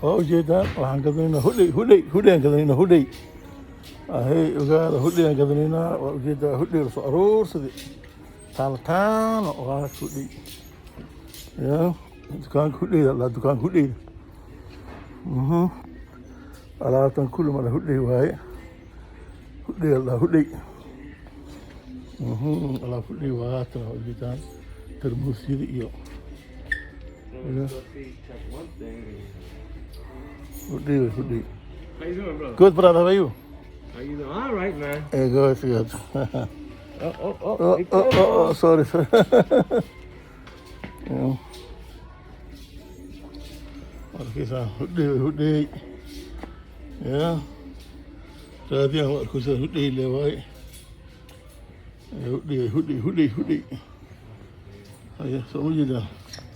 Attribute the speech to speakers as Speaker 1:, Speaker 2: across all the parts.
Speaker 1: waa ujeedaan waxaan gadanaynaa hudhey aan gadanaynaa hudhey ahey ogaada hudhey aan gadanaynaa waa ujeedaa hudhey lasoo aroorsaday taano waa hudhey ya dukaanka hudheyda la dukaanka hudheyda alaabtan kulli mala hudhey waaye hudhey la hudhey alaab hudhey waa tana waa ujeedaan tarmuusyada iyo hudhey hudhey.
Speaker 2: How you doing, bro?
Speaker 1: Good, brother. How are you?
Speaker 2: How you doing? All right, man.
Speaker 1: Hey, good, good. Sorry, sorry. Okay, so hudhey. Yeah. Raadiyan waa arkusa hudhey le waay. Hudhey. Haya, soo ma jeedaa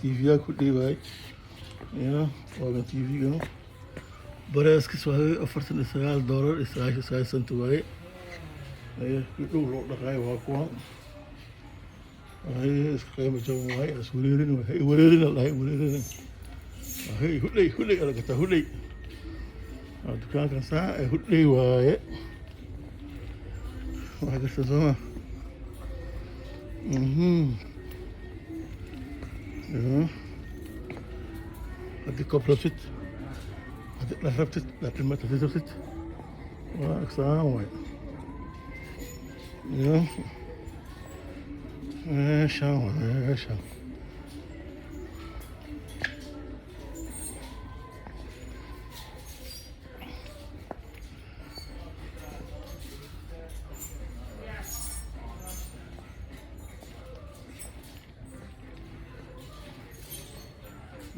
Speaker 1: TV-ga hudhey waay. Yeah, waa TV-ga. Baraaskis waaye $49.99 waaye. Dhow loo dhaqaayo waa kuwan. Iska qiimo jaban waaye, wareerin. Hudhey ala gataa hudhey. Dukaankan saa hudhey waaye. Waa garta sooma. Haddii koob rabtid لا ربطت لكن ما تربطت واقصان وين يا ايش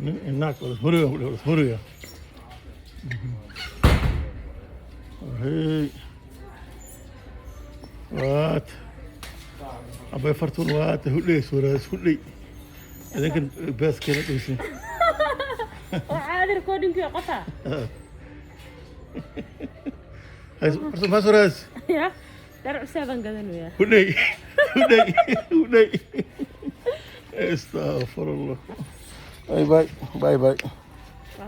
Speaker 1: هناك مريا هي وات أبغى فرتون وات هولي سوراس هولي إذا كان بس كذا تيجي
Speaker 3: وعادر كودين كي قطع
Speaker 1: هاي فرتون ما سوراس
Speaker 3: يا درع سبعة قدن ويا
Speaker 1: هولي استغفر الله باي